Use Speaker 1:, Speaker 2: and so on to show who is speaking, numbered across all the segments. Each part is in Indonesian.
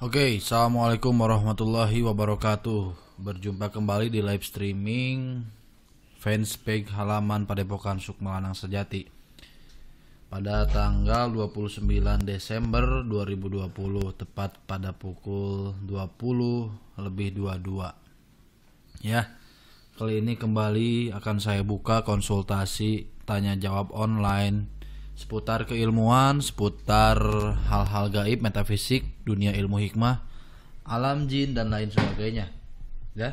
Speaker 1: Oke, assalamualaikum warahmatullahi wabarakatuh. Berjumpa kembali di live streaming fanspage halaman Padepokan Sukmalanang Sejati pada tanggal 29 Desember 2020 tepat pada pukul 20:22. Ya, kali ini kembali akan saya buka konsultasi tanya jawab online seputar keilmuan, seputar hal-hal gaib, metafisik, dunia ilmu hikmah, alam jin dan lain sebagainya. Ya.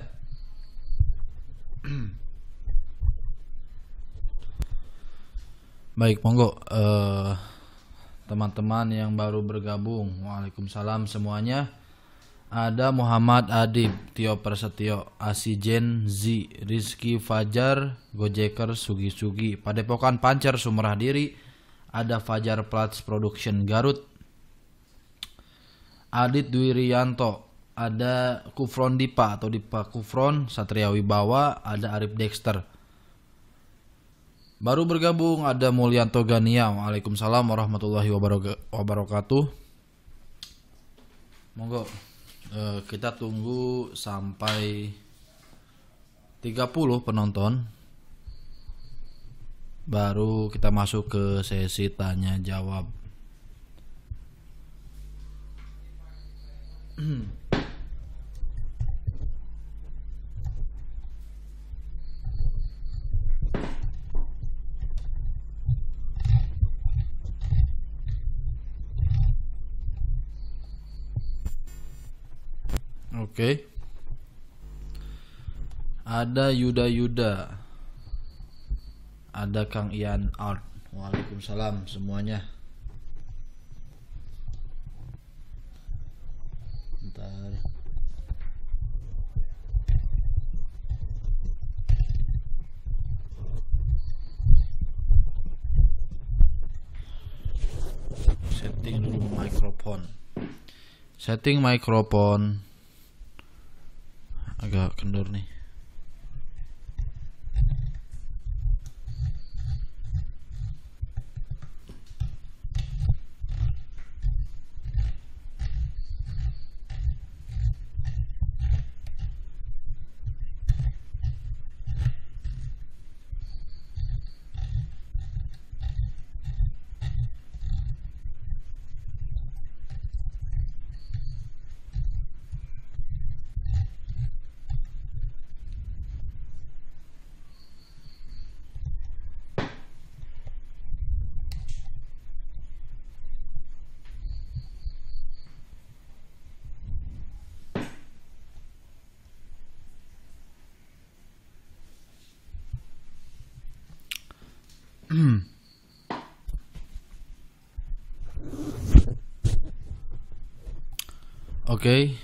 Speaker 1: Baik, monggo teman-teman yang baru bergabung. Waalaikumsalam semuanya. Ada Muhammad Adib, Tio Prasetyo, Asijen Z, Rizky Fajar, Gojeker, Sugi-Sugi, Padepokan Pancer Sumerah Diri. Ada Fajar Plats Production Garut, Adit Dwi Rianto, ada Kufron Dipa atau Dipa Kufron, Satria Wibawa, ada Arif Dexter. Baru bergabung ada Mulyanto Gania. Waalaikumsalam warahmatullahi wabarakatuh. Monggo kita tunggu sampai 30 penonton. Baru kita masuk ke sesi tanya jawab. Oke. Ada Yuda. Ada Kang Ian Art. Waalaikumsalam semuanya. Bentar. Setting dulu mikrofon. Setting mikrofon. Agak kendur nih. Oke.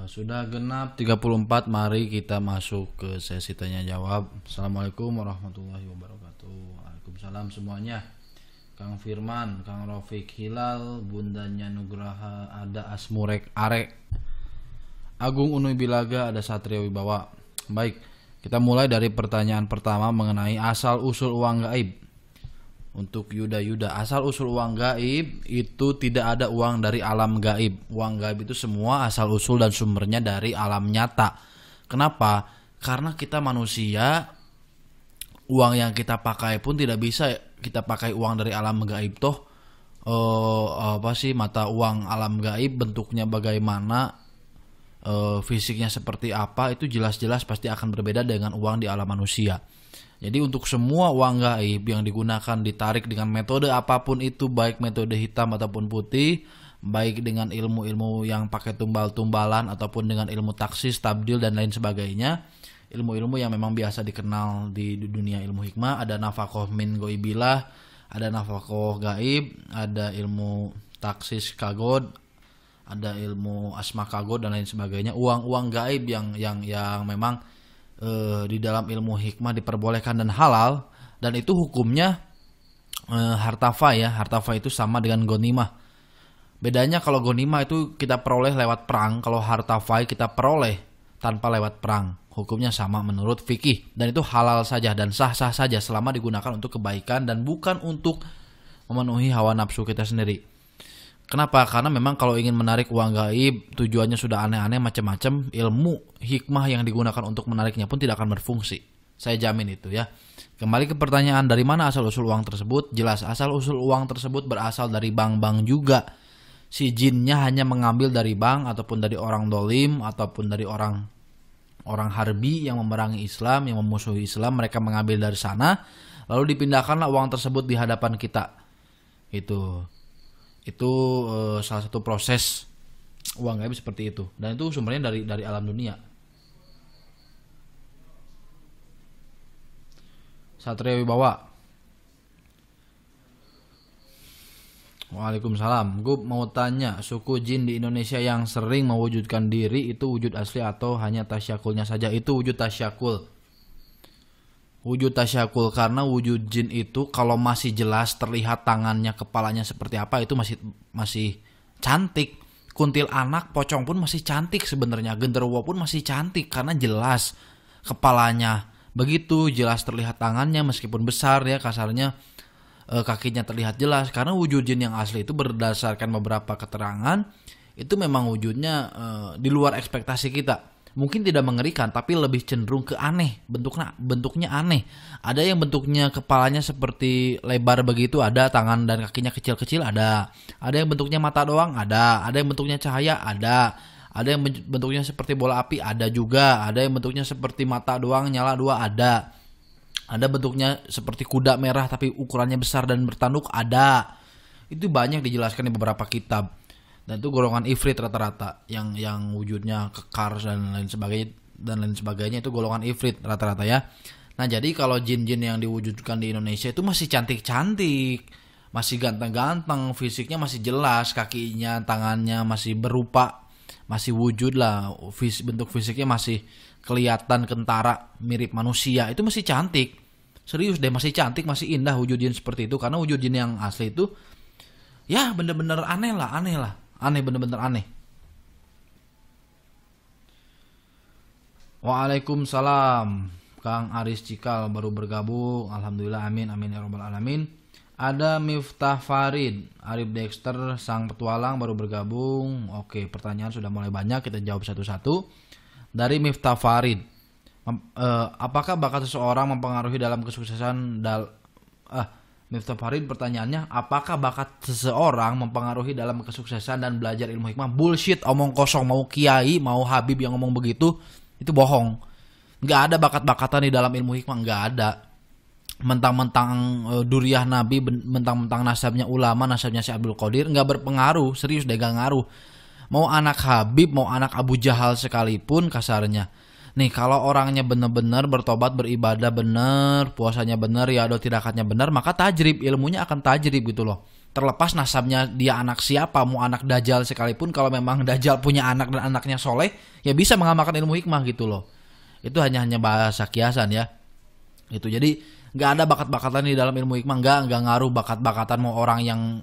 Speaker 1: Sudah genap 34, mari kita masuk ke sesi tanya jawab. Assalamualaikum warahmatullahi wabarakatuh. Waalaikumsalam semuanya. Kang Firman, Kang Rafiq Hilal, Bundanya Nugraha, ada Asmurek Arek, Agung Unui Bilaga, ada Satria Wibawa. Baik, kita mulai dari pertanyaan pertama mengenai asal usul uang gaib. Untuk Yuda, asal usul uang gaib itu tidak ada uang dari alam gaib. Uang gaib itu semua asal usul dan sumbernya dari alam nyata. Kenapa? Karena kita manusia, uang yang kita pakai pun tidak bisa kita pakai uang dari alam gaib toh. Mata uang alam gaib bentuknya bagaimana, fisiknya seperti apa, itu jelas-jelas pasti akan berbeda dengan uang di alam manusia. Jadi untuk semua uang gaib yang digunakan ditarik dengan metode apapun itu, baik metode hitam ataupun putih, baik dengan ilmu-ilmu yang pakai tumbal-tumbalan ataupun dengan ilmu taksis, tabdil dan lain sebagainya, ilmu-ilmu yang memang biasa dikenal di dunia ilmu hikmah. Ada nafaqoh min goibilah, ada nafaqoh gaib, ada ilmu taksis kagod, ada ilmu asma kagod dan lain sebagainya. Uang gaib yang memang di dalam ilmu hikmah diperbolehkan dan halal, dan itu hukumnya hartafa ya. Hartafa itu sama dengan gonimah. Bedanya kalau gonimah itu kita peroleh lewat perang, kalau hartafa kita peroleh tanpa lewat perang. Hukumnya sama menurut fikih, dan itu halal saja dan sah-sah saja selama digunakan untuk kebaikan dan bukan untuk memenuhi hawa nafsu kita sendiri. Kenapa? Karena memang kalau ingin menarik uang gaib, tujuannya sudah aneh-aneh macam-macam, ilmu hikmah yang digunakan untuk menariknya pun tidak akan berfungsi. Saya jamin itu ya. Kembali ke pertanyaan, dari mana asal usul uang tersebut? Jelas asal usul uang tersebut berasal dari bank-bank juga. Si jinnya hanya mengambil dari bank ataupun dari orang dolim ataupun dari orang harbi yang memerangi Islam, yang memusuhi Islam, mereka mengambil dari sana, lalu dipindahkanlah uang tersebut di hadapan kita. Itu salah satu proses uang gaib seperti itu, dan itu sumbernya dari alam dunia. Satria Wibawa, waalaikumsalam. Gue mau tanya, suku jin di Indonesia yang sering mewujudkan diri itu wujud asli atau hanya tasyakulnya saja? Itu wujud tasyakul. Wujud tasyakul, karena wujud jin itu kalau masih jelas terlihat tangannya, kepalanya seperti apa, itu masih cantik. Kuntil anak, pocong pun masih cantik sebenarnya. Genderuwo pun masih cantik karena jelas kepalanya. Begitu jelas terlihat tangannya meskipun besar ya kasarnya, kakinya terlihat jelas. Karena wujud jin yang asli itu berdasarkan beberapa keterangan itu memang wujudnya di luar ekspektasi kita. Mungkin tidak mengerikan tapi lebih cenderung ke aneh, bentuknya aneh. Ada yang bentuknya kepalanya seperti lebar begitu, ada tangan dan kakinya kecil-kecil, ada yang bentuknya mata doang, ada yang bentuknya cahaya, ada yang bentuknya seperti bola api, ada juga, ada yang bentuknya seperti mata doang nyala dua, ada bentuknya seperti kuda merah tapi ukurannya besar dan bertanduk, ada. Itu banyak dijelaskan di beberapa kitab. Dan itu golongan ifrit rata-rata yang wujudnya kekar dan lain sebagainya itu golongan ifrit rata-rata ya. Nah, jadi kalau jin-jin yang diwujudkan di Indonesia itu masih cantik-cantik, masih ganteng-ganteng, fisiknya masih jelas, kakinya, tangannya masih berupa, masih wujud lah, bentuk fisiknya masih kelihatan kentara mirip manusia, itu masih cantik. Serius deh, masih cantik, masih indah wujud jin seperti itu. Karena wujud jin yang asli itu ya bener-bener aneh lah. Aneh, bener-bener aneh. Waalaikumsalam. Kang Aris Cikal baru bergabung. Alhamdulillah, amin ya robbal alamin. Ada Miftah Farid, Arif Dexter sang petualang baru bergabung. Oke, pertanyaan sudah mulai banyak, kita jawab satu-satu. Dari Miftah Farid, apakah bakat seseorang mempengaruhi dalam kesuksesan Miftah Farid pertanyaannya, apakah bakat seseorang mempengaruhi dalam kesuksesan dan belajar ilmu hikmah? Bullshit, omong kosong. Mau kiai, mau habib yang ngomong begitu, itu bohong. Nggak ada bakat-bakatan di dalam ilmu hikmah, nggak ada. Mentang-mentang duriah nabi, mentang-mentang nasabnya ulama, nasabnya Syekh Abdul Qadir, nggak berpengaruh. Serius deh, nggak ngaruh. Mau anak habib, mau anak Abu Jahal sekalipun kasarnya. Nih, kalau orangnya benar-benar bertobat, beribadah benar, puasanya benar, ya tidakatnya benar, maka tajrib, ilmunya akan tajrib gitu loh. Terlepas nasabnya dia anak siapa, mau anak Dajjal sekalipun, kalau memang Dajjal punya anak dan anaknya soleh, ya bisa mengamalkan ilmu hikmah gitu loh. Itu hanya bahasa kiasan ya. Itu jadi nggak ada bakat-bakatan di dalam ilmu hikmah, nggak ngaruh bakat-bakatan. Mau orang yang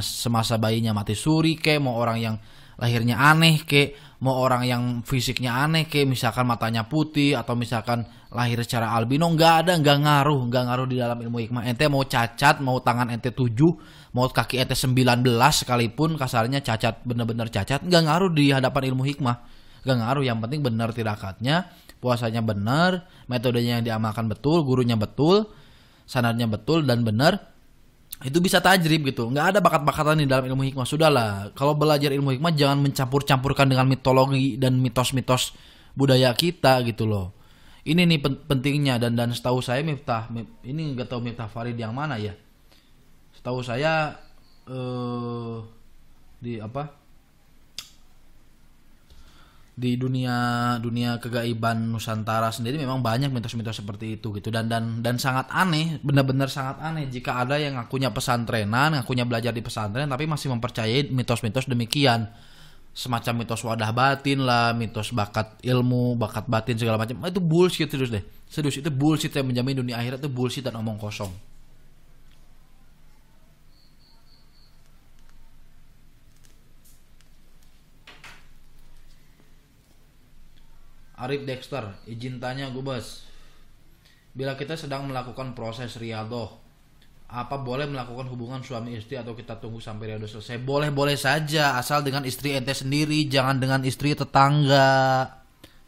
Speaker 1: semasa bayinya mati suri ke, mau orang yang lahirnya aneh ke, mau orang yang fisiknya aneh ke, misalkan matanya putih atau misalkan lahir secara albino, nggak ngaruh di dalam ilmu hikmah. Ente mau cacat, mau tangan ente 7, mau kaki ente 19 sekalipun kasarnya cacat, bener-bener cacat, nggak ngaruh di hadapan ilmu hikmah. Nggak ngaruh, yang penting benar tirakatnya, puasanya benar, metodenya yang diamalkan betul, gurunya betul, sanadnya betul dan benar. Itu bisa tajrib gitu. Nggak ada bakat-bakatan di dalam ilmu hikmah. Sudahlah, kalau belajar ilmu hikmah jangan mencampur-campurkan dengan mitologi dan mitos-mitos budaya kita gitu loh. Ini nih pentingnya. Dan setahu saya ini nggak tahu Miftah Farid yang mana ya. Setahu saya di dunia kegaiban Nusantara sendiri memang banyak mitos-mitos seperti itu gitu, dan sangat aneh, benar-benar sangat aneh jika ada yang ngakunya pesantrenan, ngakunya belajar di pesantren tapi masih mempercayai mitos-mitos demikian, semacam mitos wadah batin lah, mitos bakat ilmu, bakat batin segala macam. Itu bullshit, serius itu bullshit. Yang menjamin dunia akhirat itu bullshit dan omong kosong. Arif Dexter, izin tanya Gubes. Bila kita sedang melakukan proses riyadhah, Apa boleh melakukan hubungan suami istri atau kita tunggu sampai periode selesai? Boleh-boleh saja, asal dengan istri ente sendiri, jangan dengan istri tetangga.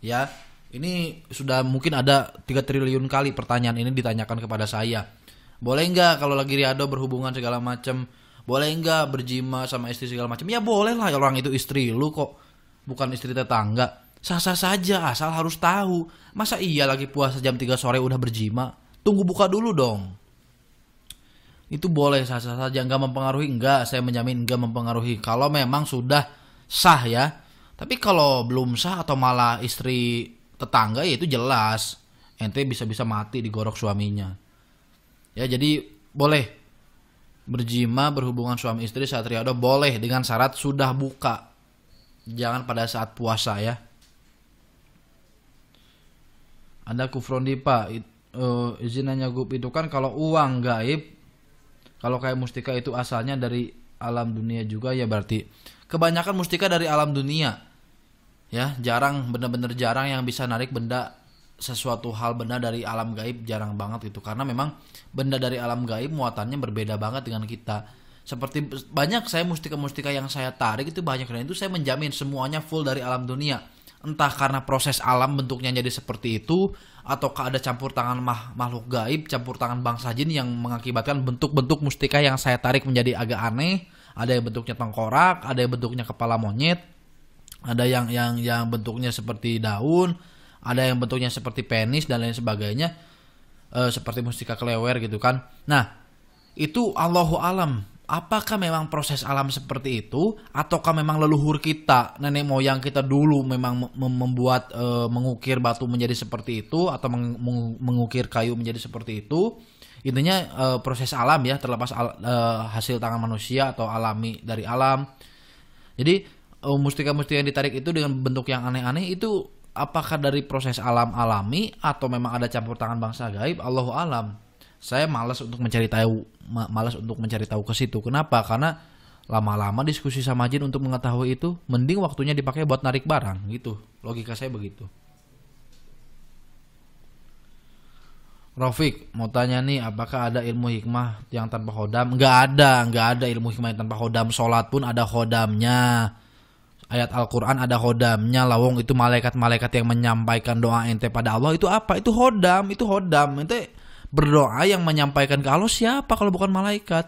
Speaker 1: Ya, ini sudah mungkin ada 3 triliun kali pertanyaan ini ditanyakan kepada saya. Boleh nggak kalau lagi riado berhubungan segala macam? Boleh nggak berjima sama istri segala macam? Ya boleh lah, orang itu istri lu kok, bukan istri tetangga. Sah-sah saja, asal harus tahu. Masa iya lagi puasa jam 3 sore udah berjima? Tunggu buka dulu dong. Itu boleh sah-sah saja, nggak mempengaruhi, enggak, saya menjamin enggak mempengaruhi kalau memang sudah sah ya. Tapi kalau belum sah atau malah istri tetangga ya itu jelas ente bisa-bisa mati digorok suaminya. Ya jadi boleh berjima berhubungan suami istri saat riyadhah, boleh dengan syarat sudah buka. Jangan pada saat puasa ya. Ada Kufrondi Pak, izin nanya Gup, itu kan kalau uang gaib, kalau kayak mustika itu asalnya dari alam dunia juga ya, berarti kebanyakan mustika dari alam dunia. Ya, jarang, bener-bener jarang yang bisa narik benda, sesuatu hal benda dari alam gaib, jarang banget gitu. Karena memang benda dari alam gaib muatannya berbeda banget dengan kita. Seperti banyak saya mustika-mustika yang saya tarik itu banyak, dan itu saya menjamin semuanya full dari alam dunia. Entah karena proses alam bentuknya jadi seperti itu, ataukah ada campur tangan makhluk gaib, campur tangan bangsa jin yang mengakibatkan bentuk-bentuk mustika yang saya tarik menjadi agak aneh. Ada yang bentuknya tengkorak, ada yang bentuknya kepala monyet, ada yang bentuknya seperti daun, ada yang bentuknya seperti penis dan lain sebagainya, seperti mustika kelewer gitu kan. Nah, itu Allahu alam. Apakah memang proses alam seperti itu, ataukah memang leluhur kita, nenek moyang kita dulu memang membuat mengukir batu menjadi seperti itu, atau mengukir kayu menjadi seperti itu? Intinya proses alam ya, terlepas hasil tangan manusia atau alami dari alam. Jadi mustika-mustika yang ditarik itu dengan bentuk yang aneh-aneh itu apakah dari proses alam alami atau memang ada campur tangan bangsa gaib? Allahu alam. Saya malas untuk mencari tahu ke situ. Kenapa? Karena lama-lama diskusi sama jin untuk mengetahui itu, mending waktunya dipakai buat narik barang gitu. Logika saya begitu. Rafiq mau tanya nih, apakah ada ilmu hikmah yang tanpa hodam? Nggak ada ilmu hikmah yang tanpa hodam. Sholat pun ada hodamnya. Ayat Al-Quran ada hodamnya. Lawong itu malaikat-malaikat yang menyampaikan doa ente pada Allah, itu apa? Itu hodam. Ente berdoa yang menyampaikan ke Allah siapa kalau bukan malaikat?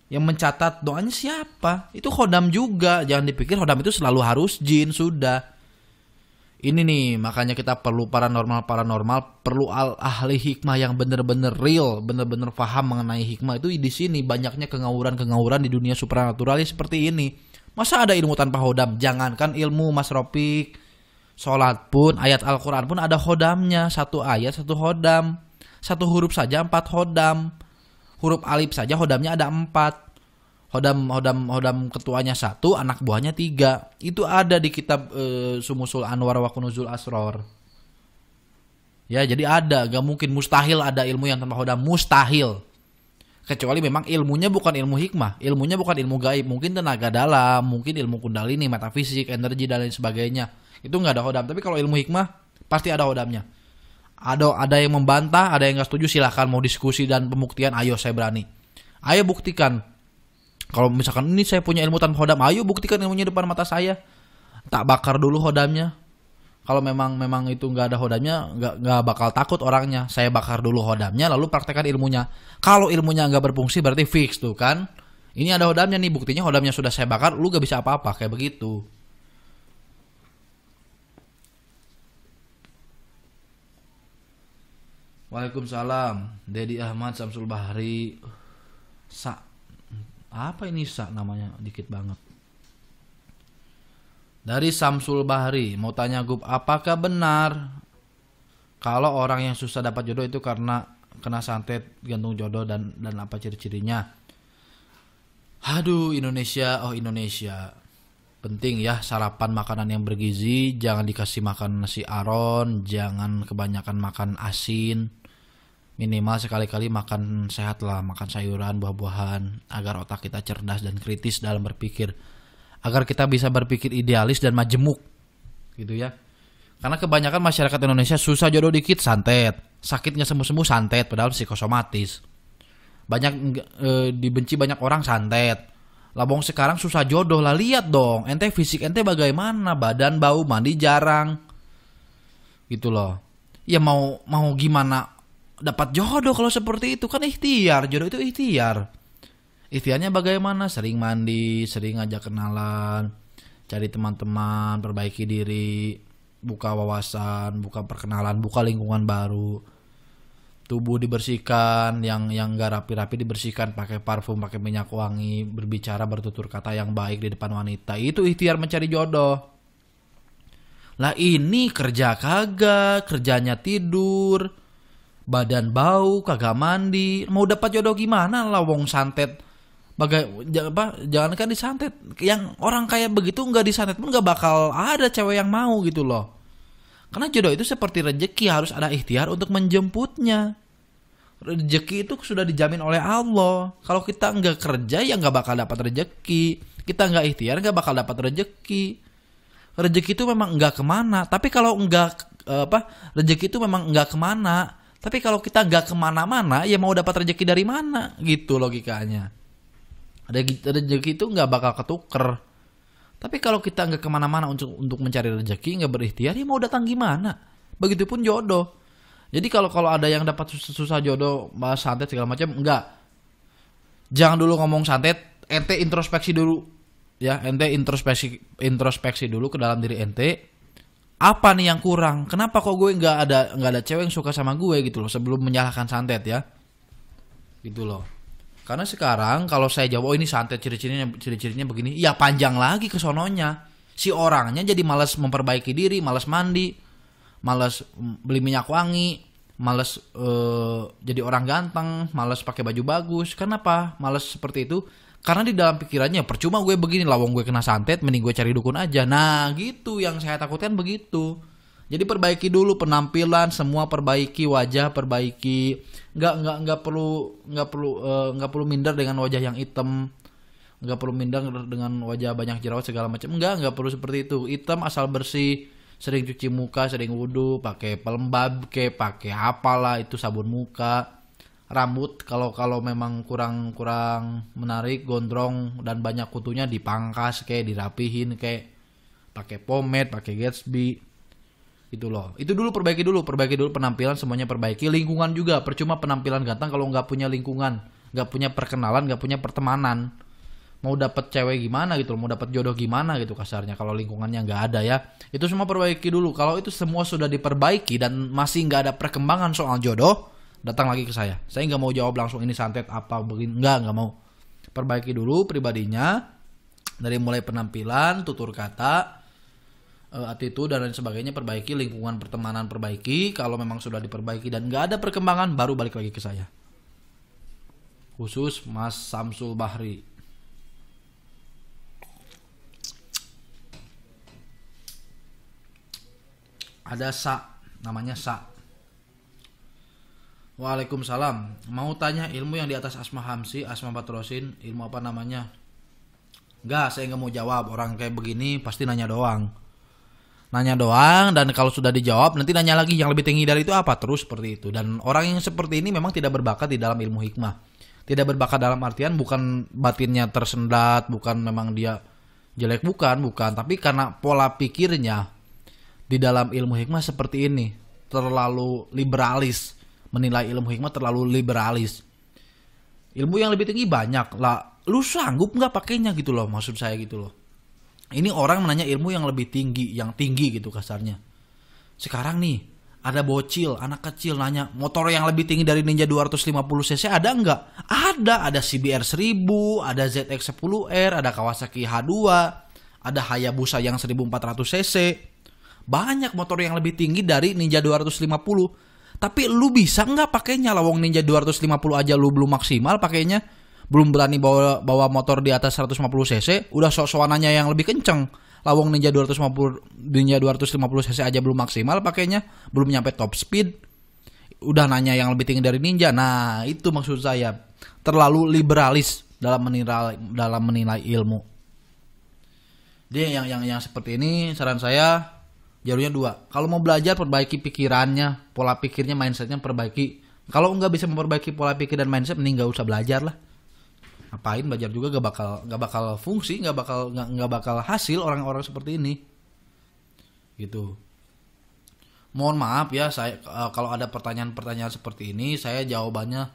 Speaker 1: Yang mencatat doanya siapa? Itu hodam juga. Jangan dipikir hodam itu selalu harus jin, sudah. Ini nih, makanya kita perlu paranormal, perlu ahli hikmah yang bener-bener real, bener-bener paham mengenai hikmah. Itu di sini banyaknya kengawuran di dunia supranaturalis seperti ini. Masa ada ilmu tanpa hodam? Jangankan ilmu, Mas Ropik. Sholat pun, ayat Al-Quran pun ada hodamnya. Satu ayat, satu hodam. Satu huruf saja 4 hodam. Huruf alif saja hodamnya ada 4. Hodam ketuanya 1, anak buahnya 3. Itu ada di kitab Sumusul Anwar wa Kunuzul Asror. Ya, jadi ada, gak mungkin, mustahil ada ilmu yang tanpa hodam, mustahil. Kecuali memang ilmunya bukan ilmu hikmah, ilmunya bukan ilmu gaib, mungkin tenaga dalam, mungkin ilmu kundalini, metafisik, energi dan lain sebagainya. Itu nggak ada hodam. Tapi kalau ilmu hikmah pasti ada hodamnya. Ada yang membantah, ada yang nggak setuju, silahkan mau diskusi dan pembuktian, ayo saya berani. Ayo buktikan. Kalau misalkan ini saya punya ilmu tanpa hodam, ayo buktikan ilmunya depan mata saya. Tak bakar dulu hodamnya. Kalau memang itu nggak ada hodamnya, nggak bakal takut orangnya. Saya bakar dulu hodamnya, lalu praktekkan ilmunya. Kalau ilmunya nggak berfungsi, berarti fix tuh kan. Ini ada hodamnya nih, buktinya hodamnya sudah saya bakar, lu nggak bisa apa-apa, kayak begitu. Waalaikumsalam, Dedi Ahmad Samsul Bahri. Apa ini namanya, dikit banget. Dari Samsul Bahri, mau tanya Gub, apakah benar kalau orang yang susah dapat jodoh itu karena kena santet gantung jodoh, dan apa ciri-cirinya? Aduh, Indonesia. Penting ya sarapan makanan yang bergizi, jangan dikasih makan nasi aron, jangan kebanyakan makan asin. Minimal sekali-kali makan sehat lah, makan sayuran, buah-buahan, agar otak kita cerdas dan kritis dalam berpikir. Agar kita bisa berpikir idealis dan majemuk gitu ya. Karena kebanyakan masyarakat Indonesia susah jodoh dikit santet, sakitnya sembuh-sembuh santet, padahal psikosomatis. Banyak dibenci banyak orang santet. Labong sekarang susah jodoh lah, lihat dong. Ente fisik ente bagaimana? Badan bau, mandi jarang. Gitu loh. Ya mau gimana dapat jodoh kalau seperti itu, kan ikhtiar. Jodoh itu ikhtiar. Ikhtiarnya bagaimana? Sering mandi, sering ngajak kenalan, cari teman-teman, perbaiki diri, buka wawasan, buka perkenalan, buka lingkungan baru. Tubuh dibersihkan, yang gak rapi-rapi dibersihkan, pakai parfum, pakai minyak wangi, berbicara bertutur kata yang baik di depan wanita. Itu ikhtiar mencari jodoh. Lah ini kerja kagak, kerjanya tidur, badan bau, kagak mandi. Mau dapat jodoh gimana lah wong santet? Jangan kan disantet. Yang orang kayak begitu nggak disantet pun nggak bakal ada cewek yang mau gitu loh. Karena jodoh itu seperti rezeki, harus ada ikhtiar untuk menjemputnya. Rezeki itu sudah dijamin oleh Allah. Kalau kita nggak kerja ya nggak bakal dapat rezeki. Kita nggak ikhtiar nggak bakal dapat rezeki. Rezeki itu memang nggak kemana. Tapi kalau rezeki itu memang nggak kemana. Tapi kalau kita nggak kemana-mana, ya mau dapat rezeki dari mana? Gitu logikanya. Rezeki itu nggak bakal ketuker. Tapi kalau kita nggak kemana-mana untuk mencari rezeki, nggak berikhtiar, ya mau datang gimana? Begitupun jodoh. Jadi kalau ada yang dapat susah jodoh, bahas santet segala macam, enggak. Jangan dulu ngomong santet, ente introspeksi dulu. Ya, ente introspeksi dulu ke dalam diri ente. Apa nih yang kurang? Kenapa kok gue nggak ada cewek yang suka sama gue gitu loh, sebelum menyalahkan santet ya. Gitu loh. Karena sekarang kalau saya jawab, oh ini santet ciri-cirinya begini, ya panjang lagi ke sononya. Si orangnya jadi malas memperbaiki diri, malas mandi, malas beli minyak wangi, malas jadi orang ganteng, malas pakai baju bagus. Kenapa malas seperti itu? Karena di dalam pikirannya, percuma gue begini, lawang gue kena santet, mending gue cari dukun aja. Nah gitu yang saya takutkan begitu. Jadi perbaiki dulu penampilan, semua perbaiki, wajah perbaiki. Nggak perlu minder dengan wajah yang hitam, nggak perlu minder dengan wajah banyak jerawat segala macam. Nggak perlu seperti itu. Hitam asal bersih, sering cuci muka, sering wudhu, pakai pelembab, pakai apalah itu sabun muka. Rambut kalau memang kurang menarik, gondrong dan banyak kutunya dipangkas, dirapihin, pakai pomade, pakai Gatsby. Itu loh. Itu dulu perbaiki dulu penampilan, semuanya perbaiki. Lingkungan juga, percuma penampilan ganteng kalau nggak punya lingkungan, nggak punya perkenalan, nggak punya pertemanan. Mau dapat cewek gimana gitu, mau dapat jodoh gimana gitu kasarnya kalau lingkungannya nggak ada ya. Itu semua perbaiki dulu. Kalau itu semua sudah diperbaiki dan masih nggak ada perkembangan soal jodoh, datang lagi ke saya. Saya nggak mau jawab langsung ini santet apa begini, nggak mau. Perbaiki dulu pribadinya, dari mulai penampilan, tutur kata, attitude dan lain sebagainya perbaiki, lingkungan pertemanan perbaiki. Kalau memang sudah diperbaiki dan nggak ada perkembangan, baru balik lagi ke saya. Khusus Mas Samsul Bahri. Ada namanya Sa. Waalaikumsalam. Mau tanya ilmu yang di atas Asma Hamsi, Asma Patrosin, ilmu apa namanya? Enggak, saya nggak mau jawab. Orang kayak begini pasti nanya doang. Dan kalau sudah dijawab nanti nanya lagi yang lebih tinggi dari itu apa, terus seperti itu. Dan orang yang seperti ini memang tidak berbakat di dalam ilmu hikmah. Tidak berbakat dalam artian bukan batinnya tersendat, bukan memang dia jelek, bukan, tapi karena pola pikirnya di dalam ilmu hikmah seperti ini, terlalu liberalis, menilai ilmu hikmah terlalu liberalis. Ilmu yang lebih tinggi banyak lah, lu sanggup nggak pakainya gitu loh, maksud saya gitu loh. Ini orang menanya ilmu yang lebih tinggi, yang tinggi gitu kasarnya. Sekarang nih, ada bocil, anak kecil nanya, motor yang lebih tinggi dari Ninja 250cc ada nggak? Ada CBR 1000, ada ZX10R, ada Kawasaki H2, ada Hayabusa yang 1400cc. Banyak motor yang lebih tinggi dari Ninja 250. Tapi lu bisa nggak pakainya? Lawang Ninja 250 aja lu belum maksimal pakainya. Belum berani bawa motor di atas 150cc, udah sok-sokannya yang lebih kenceng. Lawang Ninja 250cc aja belum maksimal pakainya, belum nyampe top speed, udah nanya yang lebih tinggi dari Ninja. Nah, itu maksud saya. Terlalu liberalis dalam menilai ilmu. Dia yang seperti ini, saran saya jalurnya 2. Kalau mau belajar, perbaiki pikirannya, pola pikirnya, mindsetnya perbaiki. Kalau nggak bisa memperbaiki pola pikir dan mindset, mending nggak usah belajar lah. Ngapain belajar juga, nggak bakal fungsi, nggak bakal hasil orang-orang seperti ini. Gitu. Mohon maaf ya, saya kalau ada pertanyaan-pertanyaan seperti ini, saya jawabannya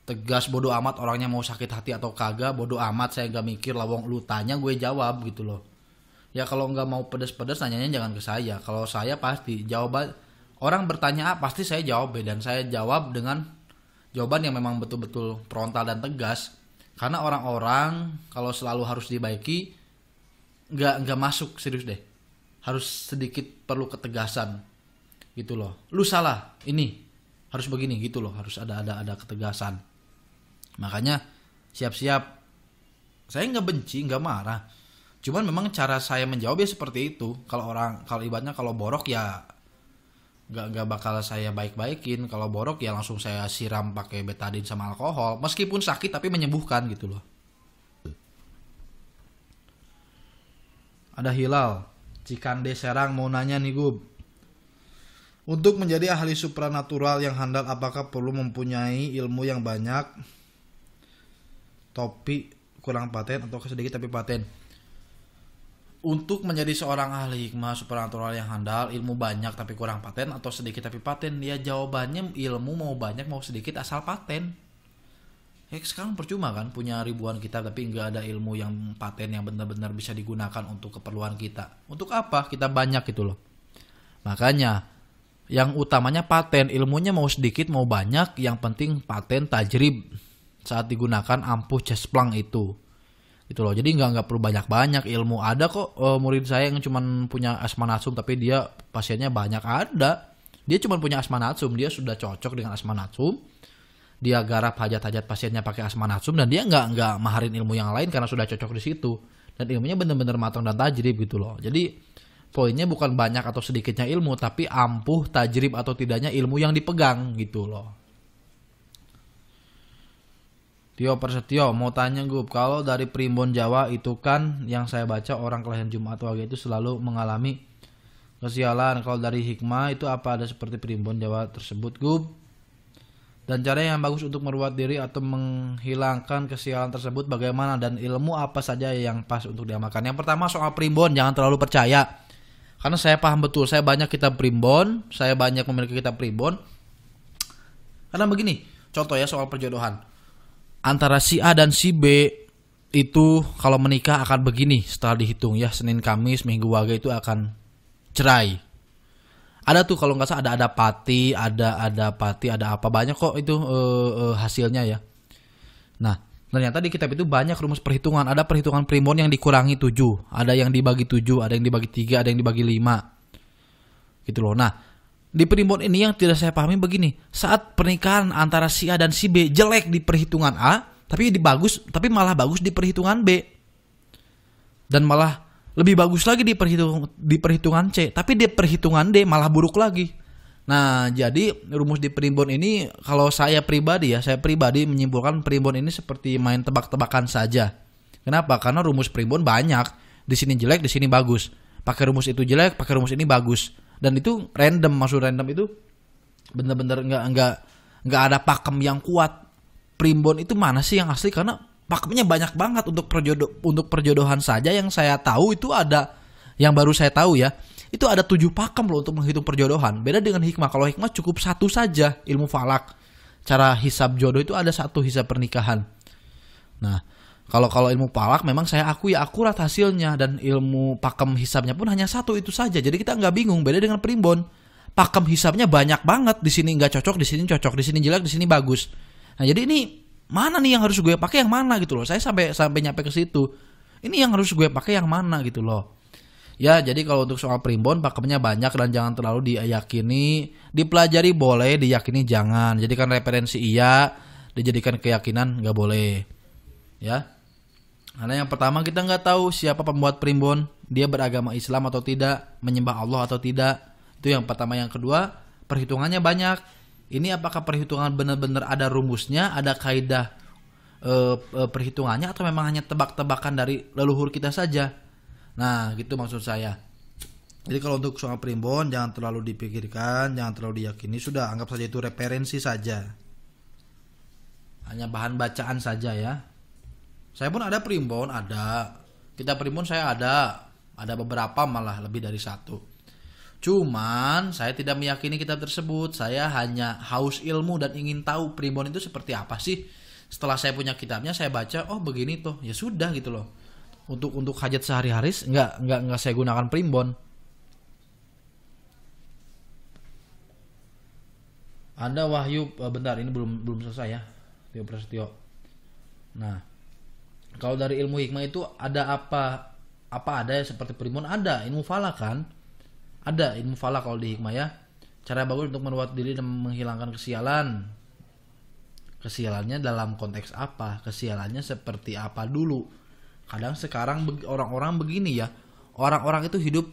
Speaker 1: tegas, bodoh amat orangnya mau sakit hati atau kagak, bodoh amat, saya nggak mikir lah, wong lu tanya gue jawab gitu loh. Ya kalau nggak mau pedes-pedes nanyanya jangan ke saya. Kalau saya pasti jawaban orang bertanya pasti saya jawab, dan saya jawab dengan jawaban yang memang betul-betul frontal dan tegas. Karena orang-orang kalau selalu harus dibaiki nggak masuk, serius deh. Harus sedikit perlu ketegasan gitu loh. Lu salah, ini harus begini gitu loh. Harus ada ketegasan. Makanya siap-siap. Saya nggak benci, nggak marah. Cuman memang cara saya menjawab ya seperti itu. Kalau ibaratnya kalau borok ya nggak bakal saya baik-baikin. Kalau borok ya langsung saya siram pakai betadine sama alkohol. Meskipun sakit tapi menyembuhkan gitu loh. Ada Hilal Cikande Serang mau nanya nih Gub. Untuk menjadi ahli supranatural yang handal, apakah perlu mempunyai ilmu yang banyak, topi kurang paten, atau sedikit tapi paten? Untuk menjadi seorang ahli hikmah supernatural yang handal, ilmu banyak tapi kurang paten atau sedikit tapi paten? Ya jawabannya ilmu mau banyak mau sedikit asal paten. Ya sekarang percuma kan punya ribuan kitab tapi nggak ada ilmu yang paten yang benar-benar bisa digunakan untuk keperluan kita. Untuk apa? Kita banyak gitu loh. Makanya yang utamanya paten, ilmunya mau sedikit mau banyak, yang penting paten tajrib saat digunakan ampuh cesplang itu. Gitu loh. Jadi nggak perlu banyak-banyak ilmu. Ada kok murid saya yang cuman punya asma natsum tapi dia pasiennya banyak, ada. Dia cuman punya asma natsum, dia sudah cocok dengan asma natsum. Dia garap hajat-hajat pasiennya pakai asma natsum dan dia nggak maharin ilmu yang lain karena sudah cocok di situ. Dan ilmunya benar-benar matang dan tajrib gitu loh. Jadi poinnya bukan banyak atau sedikitnya ilmu, tapi ampuh tajrib atau tidaknya ilmu yang dipegang gitu loh. Tio Persetio mau tanya Gub, kalau dari Primbon Jawa itu kan yang saya baca orang kelahiran Jumat Wage itu selalu mengalami kesialan. Kalau dari hikmah itu apa ada seperti Primbon Jawa tersebut Gub? Dan cara yang bagus untuk merawat diri atau menghilangkan kesialan tersebut bagaimana, dan ilmu apa saja yang pas untuk diamalkan? Yang pertama soal Primbon, jangan terlalu percaya. Karena saya paham betul, saya banyak kitab Primbon, saya banyak memiliki kitab Primbon. Karena begini, contoh ya soal perjodohan. Antara si A dan si B itu kalau menikah akan begini setelah dihitung ya, Senin Kamis Minggu Wage itu akan cerai. Ada tuh kalau nggak salah ada pati, ada pati, ada apa banyak kok itu hasilnya ya. Nah ternyata di kitab itu banyak rumus perhitungan. Ada perhitungan Primbon yang dikurangi 7, ada yang dibagi 7, ada yang dibagi 3, ada yang dibagi 5 gitu loh. Nah di Primbon ini yang tidak saya pahami begini, saat pernikahan antara si A dan si B jelek di perhitungan A, tapi malah bagus di perhitungan B, dan malah lebih bagus lagi di perhitungan C, tapi di perhitungan D malah buruk lagi. Nah jadi rumus di Primbon ini kalau saya pribadi menyimpulkan Primbon ini seperti main tebak-tebakan saja. Kenapa? Karena rumus Primbon banyak, di sini jelek, di sini bagus. Pakai rumus itu jelek, pakai rumus ini bagus. Dan itu random, maksud random itu bener-bener nggak ada pakem yang kuat. Primbon itu mana sih yang asli? Karena pakemnya banyak banget untuk perjodohan saja yang saya tahu itu ada, yang baru saya tahu ya, itu ada 7 pakem loh untuk menghitung perjodohan. Beda dengan hikmah. Kalau hikmah cukup 1 saja, ilmu falak. Cara hisab jodoh itu ada 1 hisab pernikahan. Nah kalau ilmu falak memang saya akui akurat hasilnya, dan ilmu pakem hisabnya pun hanya 1 itu saja. Jadi kita nggak bingung. Beda dengan Primbon, pakem hisabnya banyak banget. Di sini nggak cocok, di sini cocok, di sini jelek, di sini bagus. Nah jadi ini mana nih yang harus gue pakai, yang mana gitu loh. Saya sampai nyampe ke situ. Ini yang harus gue pakai yang mana gitu loh. Ya jadi kalau untuk soal Primbon pakemnya banyak dan jangan terlalu diyakini. Dipelajari boleh, diyakini jangan. Jadikan referensi iya, dijadikan keyakinan nggak boleh. Ya. Karena yang pertama kita nggak tahu siapa pembuat Primbon, dia beragama Islam atau tidak, menyembah Allah atau tidak. Itu yang pertama. Yang kedua, perhitungannya banyak. Ini apakah perhitungan benar-benar ada rumusnya, ada kaidah perhitungannya, atau memang hanya tebak-tebakan dari leluhur kita saja? Nah gitu maksud saya. Jadi kalau untuk soal primbon jangan terlalu dipikirkan, jangan terlalu diyakini, sudah anggap saja itu referensi saja. Hanya bahan bacaan saja ya. Saya pun ada primbon, ada. Kitab primbon saya ada beberapa malah lebih dari satu. Cuman saya tidak meyakini kitab tersebut. Saya hanya haus ilmu dan ingin tahu primbon itu seperti apa sih. Setelah saya punya kitabnya, saya baca, oh begini tuh, ya sudah gitu loh. Untuk hajat sehari-hari nggak saya gunakan primbon. Ada Wahyu, bentar ini belum selesai ya, Tio Prasetyo. Nah, kalau dari ilmu hikmah itu ada apa ada ya seperti primbon, ada ilmu falak kan, ada ilmu falak kalau di hikmah ya. Cara bagus untuk merawat diri dan menghilangkan kesialan. Kesialannya dalam konteks apa? Kesialannya seperti apa dulu? Kadang sekarang orang-orang begini ya, orang-orang itu hidup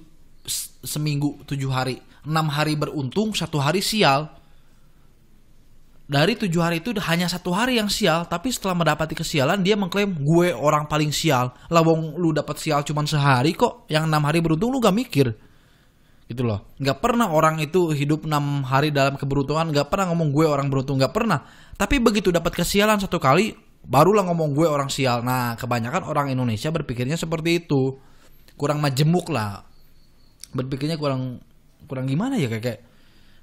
Speaker 1: seminggu 7 hari, 6 hari beruntung, 1 hari sial. Dari 7 hari itu hanya 1 hari yang sial, tapi setelah mendapati kesialan dia mengklaim gue orang paling sial. Lah wong lu dapat sial cuma sehari kok, yang 6 hari beruntung lu gak mikir. Gitu loh. Gak pernah orang itu hidup 6 hari dalam keberuntungan, gak pernah ngomong gue orang beruntung, gak pernah. Tapi begitu dapat kesialan 1 kali, barulah ngomong gue orang sial. Nah, kebanyakan orang Indonesia berpikirnya seperti itu. Kurang majemuk lah. Berpikirnya kurang gimana ya,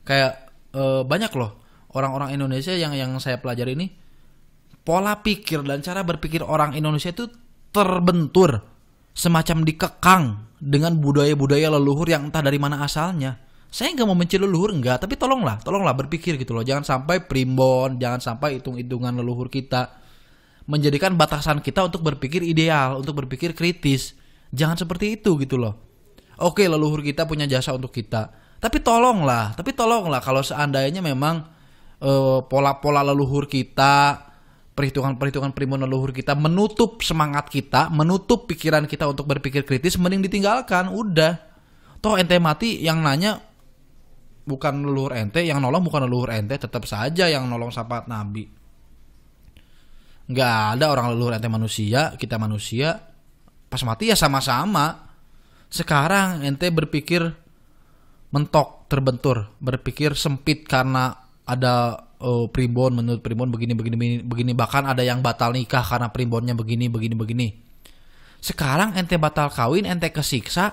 Speaker 1: kayak banyak loh orang-orang Indonesia yang saya pelajari ini, pola pikir dan cara berpikir orang Indonesia itu terbentur, semacam dikekang dengan budaya-budaya leluhur yang entah dari mana asalnya. Saya nggak mau membenci leluhur, enggak, tapi tolonglah berpikir gitu loh. Jangan sampai primbon, jangan sampai hitung-hitungan leluhur kita menjadikan batasan kita untuk berpikir ideal, untuk berpikir kritis. Jangan seperti itu gitu loh. Oke, leluhur kita punya jasa untuk kita, tapi tolonglah kalau seandainya memang pola-pola leluhur kita, perhitungan-perhitungan primbon leluhur kita menutup semangat kita, menutup pikiran kita untuk berpikir kritis, mending ditinggalkan, udah. Toh ente mati yang nanya bukan leluhur ente, yang nolong bukan leluhur ente, tetap saja yang nolong sahabat Nabi. Nggak ada orang leluhur ente manusia, kita manusia, pas mati ya sama-sama. Sekarang ente berpikir mentok, terbentur, berpikir sempit karena ada primbon, menurut primbon begini, bahkan ada yang batal nikah karena primbonnya begini. Sekarang ente batal kawin, ente kesiksa,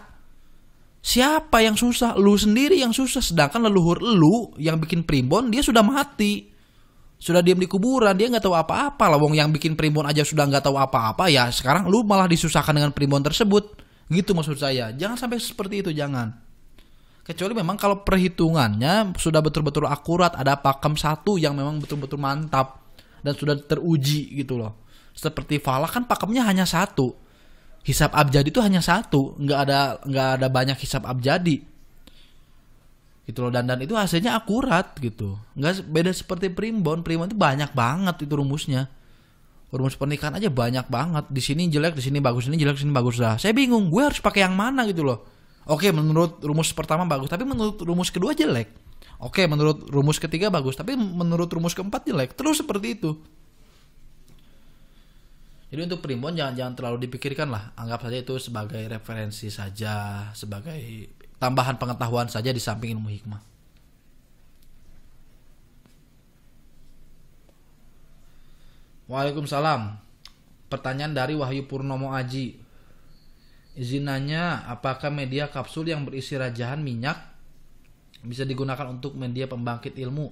Speaker 1: siapa yang susah? Lu sendiri yang susah. Sedangkan leluhur lu yang bikin primbon dia sudah mati, sudah diam di kuburan, dia nggak tahu apa-apa lah. Wong yang bikin primbon aja sudah nggak tahu apa-apa, ya sekarang lu malah disusahkan dengan primbon tersebut. Gitu maksud saya. Jangan sampai seperti itu, jangan. Kecuali memang kalau perhitungannya sudah betul-betul akurat, ada pakem satu yang memang betul-betul mantap dan sudah teruji gitu loh. Seperti falak kan pakemnya hanya satu, hisab abjadi itu hanya satu, nggak ada banyak hisab abjadi gitu loh. Dan itu hasilnya akurat gitu, nggak beda seperti primbon itu banyak banget itu rumusnya. Rumus pernikahan aja banyak banget, di sini jelek, di sini bagus, ini jelek, di sini bagus lah. Saya bingung, gue harus pakai yang mana gitu loh. Oke, menurut rumus pertama bagus, tapi menurut rumus kedua jelek. Oke, menurut rumus ketiga bagus, tapi menurut rumus keempat jelek. Terus seperti itu. Jadi untuk primbon jangan terlalu dipikirkan lah. Anggap saja itu sebagai referensi saja, sebagai tambahan pengetahuan saja di samping ilmu hikmah. Waalaikumsalam. Pertanyaan dari Wahyu Purnomo Aji. Izin nanya, apakah media kapsul yang berisi rajahan minyak bisa digunakan untuk media pembangkit ilmu?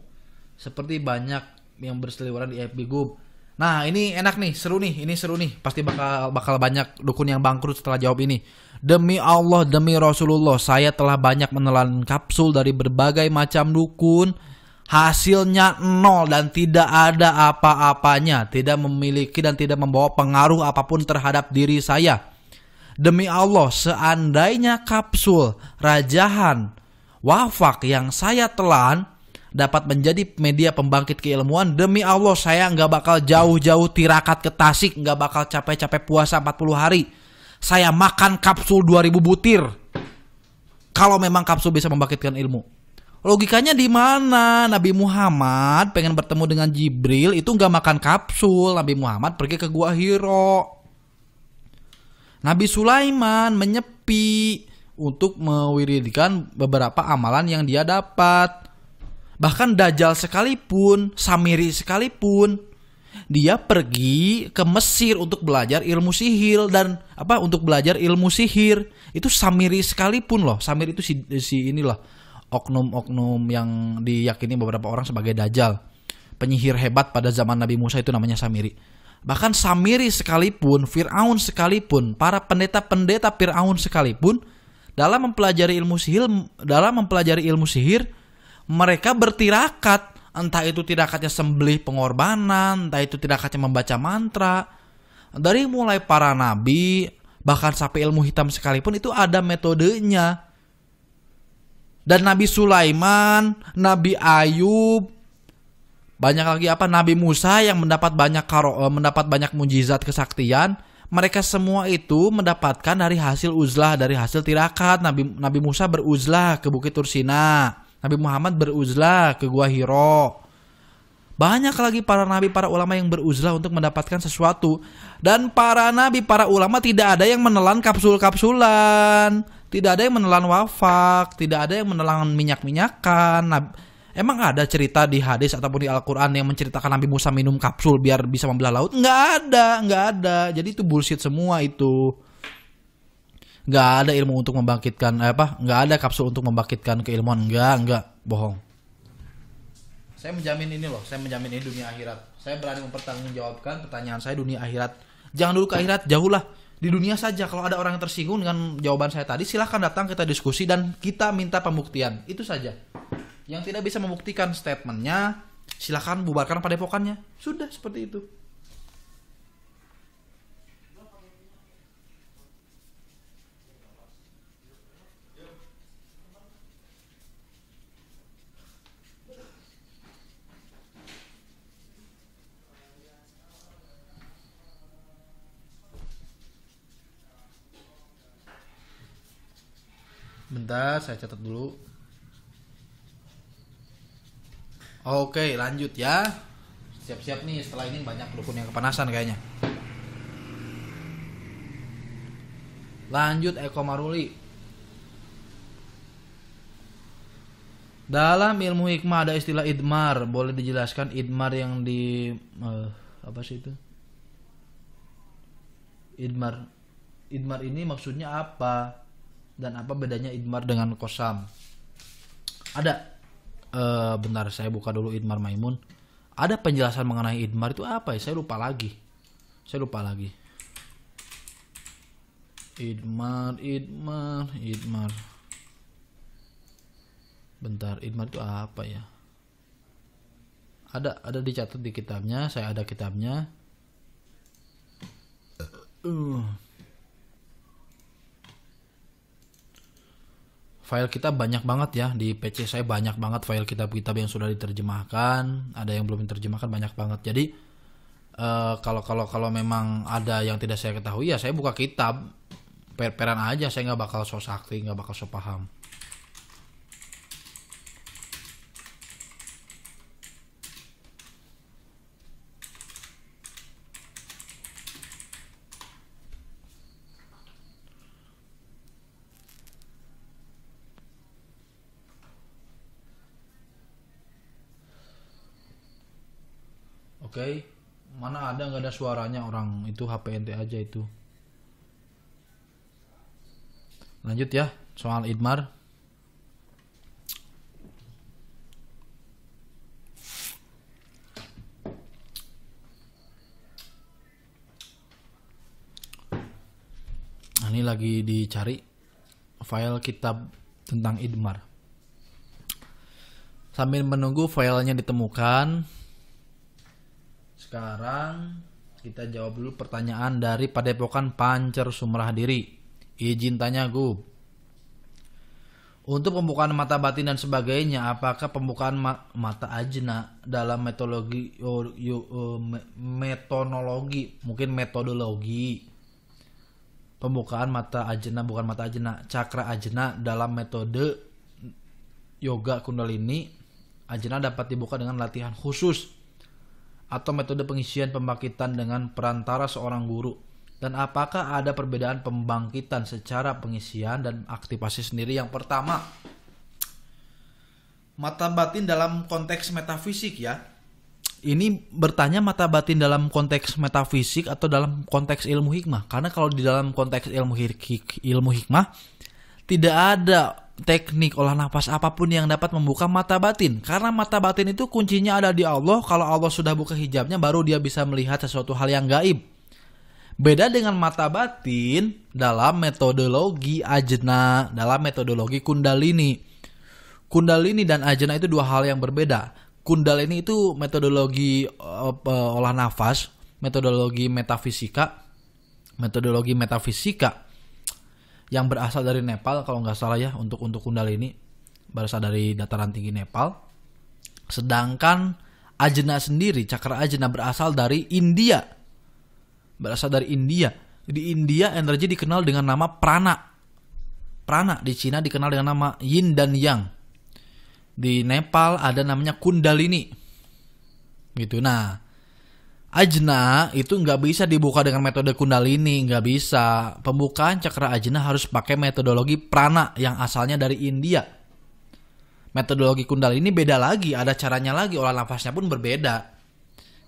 Speaker 1: Seperti banyak yang berseliweran di FB Group. Nah, ini enak nih, seru nih, pasti bakal banyak dukun yang bangkrut setelah jawab ini. Demi Allah, demi Rasulullah, saya telah banyak menelan kapsul dari berbagai macam dukun. Hasilnya nol dan tidak ada apa-apanya, tidak memiliki dan tidak membawa pengaruh apapun terhadap diri saya. Demi Allah, seandainya kapsul, rajahan, wafak yang saya telan dapat menjadi media pembangkit keilmuan, demi Allah saya nggak bakal jauh-jauh tirakat ke Tasik, nggak bakal capek-capek puasa 40 hari. Saya makan kapsul 2000 butir. Kalau memang kapsul bisa membangkitkan ilmu. Logikanya di mana? Nabi Muhammad pengen bertemu dengan Jibril itu nggak makan kapsul. Nabi Muhammad pergi ke Gua Hiro. Nabi Sulaiman menyepi, untuk mewiridkan beberapa amalan yang dia dapat. Bahkan Dajjal sekalipun, Samiri sekalipun, dia pergi ke Mesir untuk belajar ilmu sihir dan untuk belajar ilmu sihir. Itu Samiri sekalipun loh. Samiri itu si inilah oknum-oknum yang diyakini beberapa orang sebagai Dajjal. Penyihir hebat pada zaman Nabi Musa itu namanya Samiri. Bahkan Samiri sekalipun, Fir'aun sekalipun, para pendeta-pendeta Fir'aun sekalipun, dalam mempelajari ilmu sihir, mereka bertirakat, entah itu tirakatnya sembelih pengorbanan, entah itu tirakatnya membaca mantra. Dari mulai para nabi, bahkan sampai ilmu hitam sekalipun itu ada metodenya. Dan Nabi Sulaiman, Nabi Ayub, banyak lagi Nabi Musa yang mendapat banyak mujizat kesaktian. Mereka semua itu mendapatkan dari hasil uzlah, dari hasil tirakat. Nabi Musa beruzlah ke Bukit Tursina, Nabi Muhammad beruzlah ke Gua Hiro. Banyak lagi para nabi, para ulama yang beruzlah untuk mendapatkan sesuatu. Dan para nabi, para ulama tidak ada yang menelan kapsul-kapsulan, tidak ada yang menelan wafak, tidak ada yang menelan minyak-minyakan. Emang ada cerita di hadis ataupun di Al-Quran yang menceritakan Nabi Musa minum kapsul biar bisa membelah laut? Nggak ada. Jadi itu bullshit semua itu. Nggak ada ilmu untuk membangkitkan nggak ada kapsul untuk membangkitkan keilmuan. Nggak, bohong. Saya menjamin ini dunia akhirat. Saya berani mempertanggungjawabkan pertanyaan saya dunia akhirat. Jangan dulu ke akhirat, jauhlah. Di dunia saja. Kalau ada orang yang tersinggung dengan jawaban saya tadi, silahkan datang, kita diskusi dan kita minta pembuktian. Itu saja. Yang tidak bisa membuktikan statementnya, silahkan bubarkan padepokannya. Sudah seperti itu. Bentar, saya catat dulu. Oke, lanjut ya. Siap-siap nih, setelah ini banyak dukun yang kepanasan kayaknya. Lanjut Eko Maruli. Dalam ilmu hikmah ada istilah idmar. Boleh dijelaskan idmar yang di apa sih itu? Idmar. Idmar ini maksudnya apa? Dan apa bedanya idmar dengan kosam? Ada. Bentar, saya buka dulu Idmar Maimun. Ada penjelasan mengenai idmar itu apa ya? Saya lupa lagi. Idmar. Bentar, idmar itu apa ya? Ada dicatat di kitabnya. Saya ada kitabnya. File kita banyak banget ya, di PC saya banyak banget file kitab-kitab yang sudah diterjemahkan, ada yang belum diterjemahkan banyak banget. Jadi kalau memang ada yang tidak saya ketahui ya saya buka kitab, per-peran aja, saya nggak bakal so sakti, nggak bakal so paham. Oke, mana ada nggak ada suaranya orang itu HP ente aja itu. Lanjut ya soal idmar. Nah, ini lagi dicari file kitab tentang idmar. Sambil menunggu filenya ditemukan, sekarang kita jawab dulu pertanyaan dari Padepokan Pancer Sumrah Diri. Izin tanya Gub. Untuk pembukaan mata batin dan sebagainya, apakah pembukaan mata ajna dalam metodologi, pembukaan mata ajna, bukan mata ajna, cakra ajna dalam metode yoga kundalini, ajna dapat dibuka dengan latihan khusus atau metode pengisian pembangkitan dengan perantara seorang guru. Dan apakah ada perbedaan pembangkitan secara pengisian dan aktivasi sendiri? Yang pertama, mata batin dalam konteks metafisik ya. Ini bertanya mata batin dalam konteks metafisik atau dalam konteks ilmu hikmah. Karena kalau di dalam konteks ilmu hikmah, tidak ada teknik olah nafas apapun yang dapat membuka mata batin. Karena mata batin itu kuncinya ada di Allah. Kalau Allah sudah buka hijabnya, baru dia bisa melihat sesuatu hal yang gaib. Beda dengan mata batin dalam metodologi ajna, dalam metodologi kundalini. Kundalini dan ajna itu dua hal yang berbeda. Kundalini itu metodologi olah nafas, metodologi metafisika yang berasal dari Nepal kalau nggak salah ya, untuk Kundalini berasal dari dataran tinggi Nepal. Sedangkan ajna sendiri, cakra ajna berasal dari India. Di India energi dikenal dengan nama prana. Prana di Cina dikenal dengan nama yin dan yang. Di Nepal ada namanya kundalini. Gitu. Nah, ajna itu nggak bisa dibuka dengan metode kundalini, nggak bisa. Pembukaan cakra ajna harus pakai metodologi prana yang asalnya dari India. Metodologi kundalini beda lagi, ada caranya lagi, olah nafasnya pun berbeda.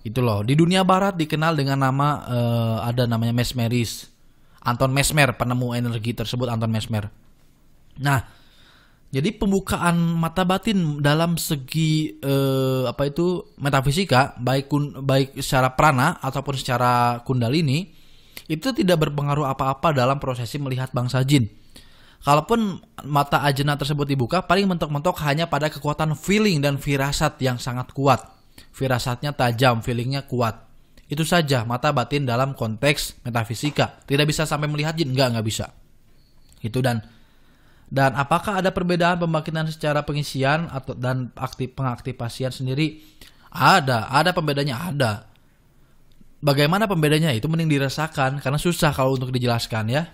Speaker 1: Itu loh. Di dunia barat dikenal dengan nama ada namanya Mesmeris. Anton Mesmer, penemu energi tersebut Anton Mesmer. Nah, jadi pembukaan mata batin dalam segi metafisika, baik secara prana ataupun secara kundalini, itu tidak berpengaruh apa-apa dalam prosesi melihat bangsa jin. Kalaupun mata ajna tersebut dibuka, paling mentok-mentok hanya pada kekuatan feeling dan firasat yang sangat kuat. Firasatnya tajam, feelingnya kuat. Itu saja mata batin dalam konteks metafisika. Tidak bisa sampai melihat jin, enggak bisa. Itu dan apakah ada perbedaan pembangkitan secara pengisian dan pengaktifasian sendiri? Ada pembedanya, ada. Bagaimana pembedanya? Itu mending dirasakan karena susah kalau untuk dijelaskan ya.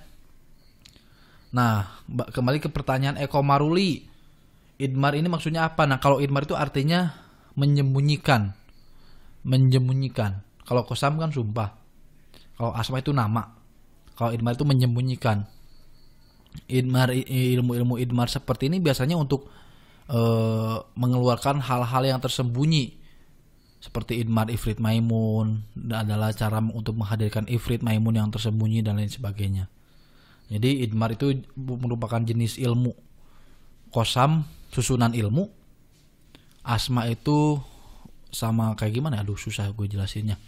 Speaker 1: Nah, kembali ke pertanyaan Eko Maruli. Idmar ini maksudnya apa? Nah, kalau idmar itu artinya menyembunyikan. Kalau kosam kan sumpah. Kalau asma itu nama. Kalau idmar itu menyembunyikan. Ilmu idmar seperti ini biasanya untuk mengeluarkan hal-hal yang tersembunyi, seperti idmar ifrit maimun adalah cara untuk menghadirkan ifrit maimun yang tersembunyi dan lain sebagainya. Jadi idmar itu merupakan jenis ilmu. Kosam susunan ilmu, asma itu sama kayak gimana? Aduh susah gue jelasinnya.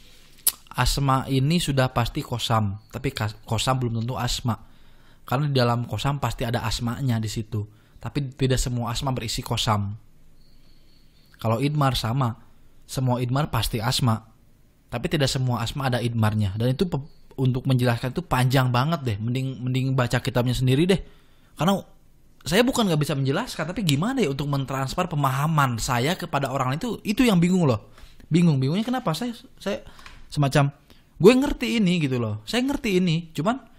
Speaker 1: Asma ini sudah pasti kosam, tapi kosam belum tentu asma. Karena di dalam kosam pasti ada asmanya di situ. Tapi tidak semua asma berisi kosam. Kalau idmar sama. Semua idmar pasti asma. Tapi tidak semua asma ada idmarnya. Dan itu untuk menjelaskan itu panjang banget deh. Mending baca kitabnya sendiri deh. Karena saya bukan gak bisa menjelaskan. Tapi gimana ya untuk mentransfer pemahaman saya kepada orang itu yang bingung loh. Bingungnya kenapa? Saya semacam gue ngerti ini gitu loh. Saya ngerti ini. Cuman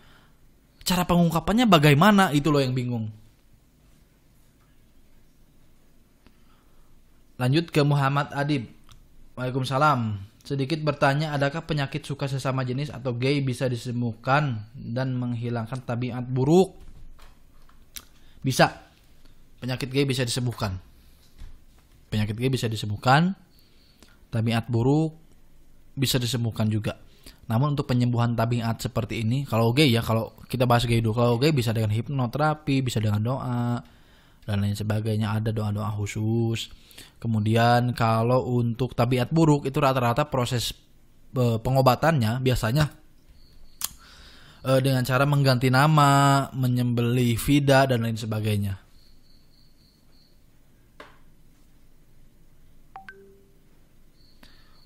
Speaker 1: cara pengungkapannya bagaimana itu loh yang bingung. Lanjut ke Muhammad Adib. Waalaikumsalam. Sedikit bertanya, adakah penyakit suka sesama jenis atau gay bisa disembuhkan dan menghilangkan tabiat buruk? Bisa. Penyakit gay bisa disembuhkan. Tabiat buruk bisa disembuhkan juga. Namun untuk penyembuhan tabiat seperti ini, kalau gay ya, kalau kita bahas gay dulu, kalau gay bisa dengan hipnoterapi, bisa dengan doa dan lain sebagainya, ada doa-doa khusus. Kemudian kalau untuk tabiat buruk itu rata-rata proses pengobatannya biasanya dengan cara mengganti nama, menyembelih fida dan lain sebagainya.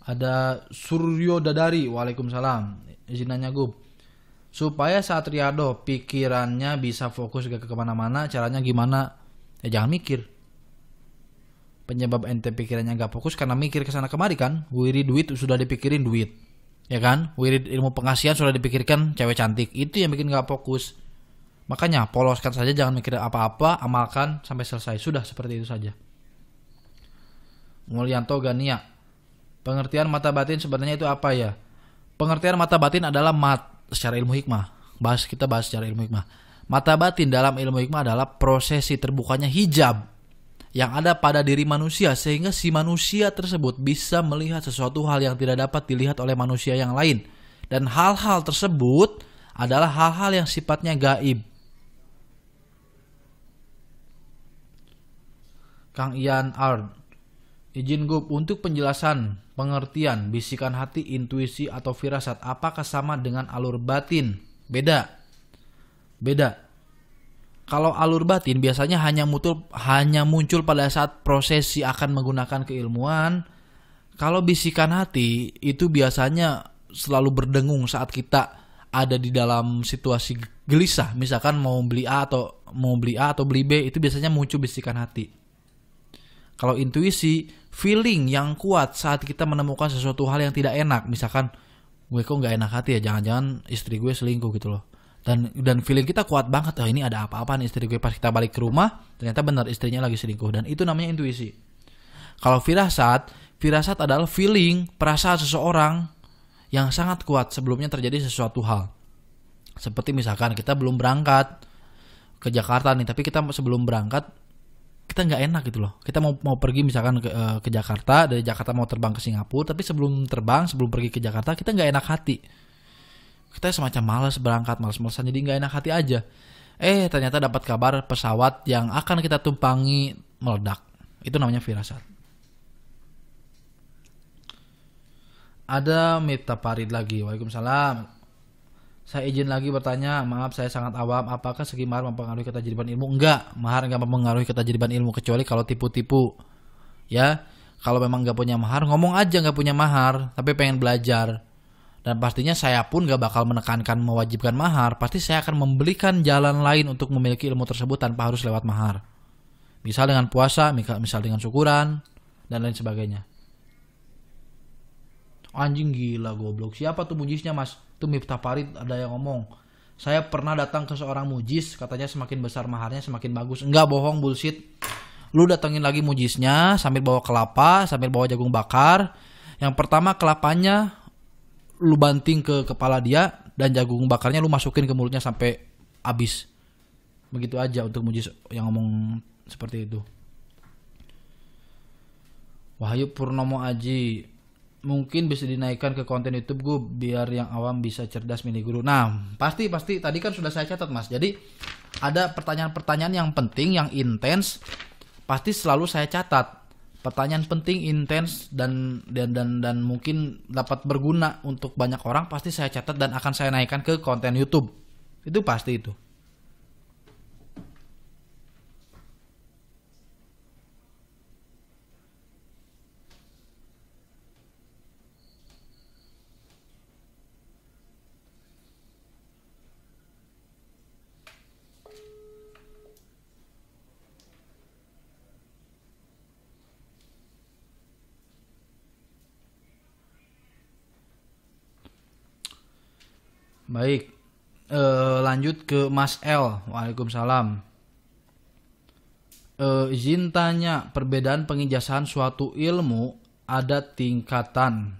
Speaker 1: Ada Suryo Dadari, waalaikumsalam. Izin nanya Gub. Supaya saat riado pikirannya bisa fokus ke kemana-mana, caranya gimana? Ya jangan mikir. Penyebab ente pikirannya gak fokus karena mikir kesana kemari kan. Wirid duit sudah dipikirin duit, ya kan? Wirid ilmu pengasihan sudah dipikirkan cewek cantik. Itu yang bikin gak fokus. Makanya poloskan saja, jangan mikir apa-apa, amalkan sampai selesai. Sudah seperti itu saja. Mulyanto Gania. Pengertian mata batin sebenarnya itu apa ya? Pengertian mata batin adalah secara ilmu hikmah. Kita bahas secara ilmu hikmah. Mata batin dalam ilmu hikmah adalah prosesi terbukanya hijab yang ada pada diri manusia sehingga si manusia tersebut bisa melihat sesuatu hal yang tidak dapat dilihat oleh manusia yang lain. Dan hal-hal tersebut adalah hal-hal yang sifatnya gaib. Kang Ian Ard, izin Gub untuk penjelasan pengertian bisikan hati, intuisi atau firasat apakah sama dengan alur batin? Beda. Kalau alur batin biasanya hanya muncul pada saat prosesi akan menggunakan keilmuan. Kalau bisikan hati itu biasanya selalu berdengung saat kita ada di dalam situasi gelisah. Misalkan mau beli A atau beli B, itu biasanya muncul bisikan hati. Kalau intuisi, feeling yang kuat saat kita menemukan sesuatu hal yang tidak enak. Misalkan, gue kok gak enak hati ya, jangan-jangan istri gue selingkuh gitu loh. Dan feeling kita kuat banget, ini ada apa-apa nih istri gue. Pas kita balik ke rumah, ternyata benar istrinya lagi selingkuh. Dan itu namanya intuisi. Kalau firasat adalah feeling, perasaan seseorang yang sangat kuat sebelumnya terjadi sesuatu hal. Seperti misalkan kita belum berangkat ke Jakarta nih, tapi kita sebelum berangkat, kita nggak enak gitu loh. Kita mau pergi misalkan ke Jakarta, dari Jakarta mau terbang ke Singapura, tapi sebelum pergi ke Jakarta kita nggak enak hati. Kita semacam malas berangkat, malas-malasan, jadi nggak enak hati aja. Ternyata dapat kabar pesawat yang akan kita tumpangi meledak. Itu namanya firasat. Ada Miftah Farid lagi. Waalaikumsalam. Saya izin lagi bertanya, maaf saya sangat awam, apakah segi mahar mempengaruhi ketajriban ilmu? Enggak, mahar enggak mempengaruhi ketajriban ilmu kecuali kalau tipu-tipu. Ya, kalau memang enggak punya mahar, ngomong aja enggak punya mahar, tapi pengen belajar. Dan pastinya saya pun enggak bakal menekankan mewajibkan mahar, pasti saya akan memberikan jalan lain untuk memiliki ilmu tersebut tanpa harus lewat mahar. Misal dengan puasa, misal dengan syukuran, dan lain sebagainya. Anjing gila goblok. Siapa tuh mujisnya mas? Tuh Miftah Farid ada yang ngomong. Saya pernah datang ke seorang mujis. Katanya semakin besar maharnya semakin bagus. Enggak, bohong, bullshit. Lu datengin lagi mujisnya sambil bawa kelapa, sambil bawa jagung bakar. Yang pertama kelapanya lu banting ke kepala dia. Dan jagung bakarnya lu masukin ke mulutnya sampai habis. Begitu aja untuk mujis yang ngomong seperti itu. Wahyu Purnomo Aji, mungkin bisa dinaikkan ke konten YouTube gue biar yang awam bisa cerdas milih guru. Nah, pasti tadi kan sudah saya catat mas. Jadi ada pertanyaan-pertanyaan yang penting, yang intens, pasti selalu saya catat. Pertanyaan penting, intens dan mungkin dapat berguna untuk banyak orang, pasti saya catat dan akan saya naikkan ke konten YouTube. Itu pasti itu. Baik, lanjut ke Mas L. Waalaikumsalam. Izin tanya, perbedaan pengijazahan suatu ilmu ada tingkatan,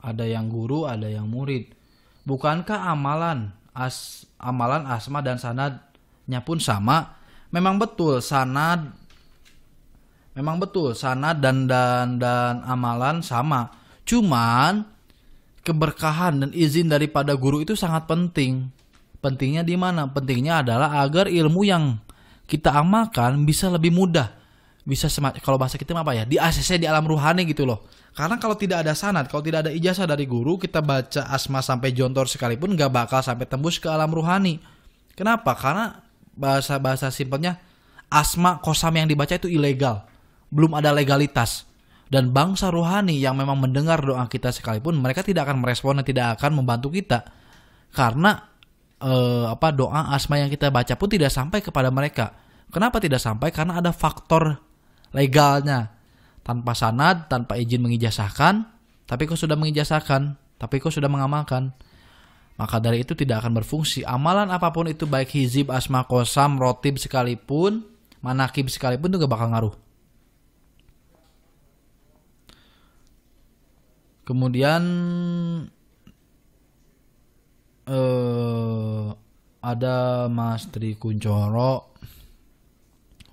Speaker 1: ada yang guru, ada yang murid. Bukankah amalan asma dan sanadnya pun sama? Memang betul sanad dan amalan sama. Cuman keberkahan dan izin daripada guru itu sangat penting. Pentingnya di mana? Pentingnya adalah agar ilmu yang kita amalkan bisa lebih mudah. Bisa kalau bahasa kita apa ya? Di ACC, di alam ruhani gitu loh. Karena kalau tidak ada sanad, kalau tidak ada ijazah dari guru, kita baca asma sampai jontor sekalipun gak bakal sampai tembus ke alam ruhani. Kenapa? Karena bahasa simpelnya asma kosam yang dibaca itu ilegal. Belum ada legalitas. Dan bangsa rohani yang memang mendengar doa kita sekalipun, mereka tidak akan merespon dan tidak akan membantu kita. Karena doa asma yang kita baca pun tidak sampai kepada mereka. Kenapa tidak sampai? Karena ada faktor legalnya. Tanpa sanad, tanpa izin mengijazahkan, tapi kau sudah mengijazahkan, tapi kau sudah mengamalkan. Maka dari itu tidak akan berfungsi. Amalan apapun itu, baik hizib, asma, kosam, rotib sekalipun, manakib sekalipun, itu gak bakal ngaruh. Kemudian Ada Mas Tri Kuncoro.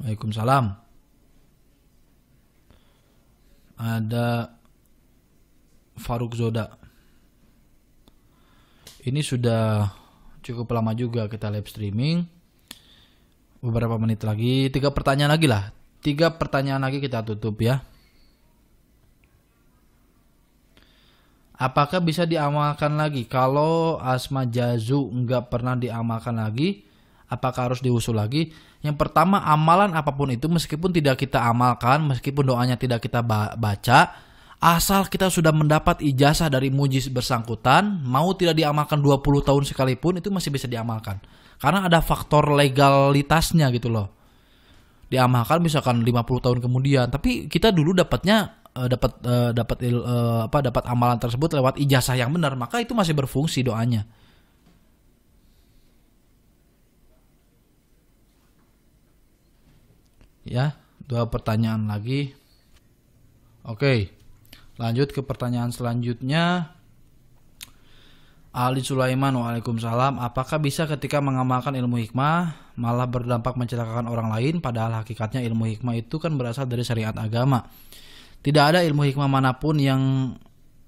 Speaker 1: Waalaikumsalam. Ada Faruk Zoda. Ini sudah cukup lama juga kita live streaming. Beberapa menit lagi, 3 pertanyaan lagi lah. 3 pertanyaan lagi kita tutup ya. Apakah bisa diamalkan lagi? Kalau asma jazu nggak pernah diamalkan lagi, apakah harus diusul lagi? Yang pertama, amalan apapun itu meskipun tidak kita amalkan, meskipun doanya tidak kita baca, asal kita sudah mendapat ijazah dari mujiz bersangkutan, mau tidak diamalkan 20 tahun sekalipun, itu masih bisa diamalkan. Karena ada faktor legalitasnya gitu loh. Diamalkan misalkan 50 tahun kemudian, tapi kita dulu dapatnya dapat amalan tersebut lewat ijazah yang benar, maka itu masih berfungsi doanya. Ya, 2 pertanyaan lagi. Oke. Lanjut ke pertanyaan selanjutnya. Ali Sulaiman, waalaikumsalam. Apakah bisa ketika mengamalkan ilmu hikmah malah berdampak mencelakakan orang lain, padahal hakikatnya ilmu hikmah itu kan berasal dari syariat agama? Tidak ada ilmu hikmah manapun yang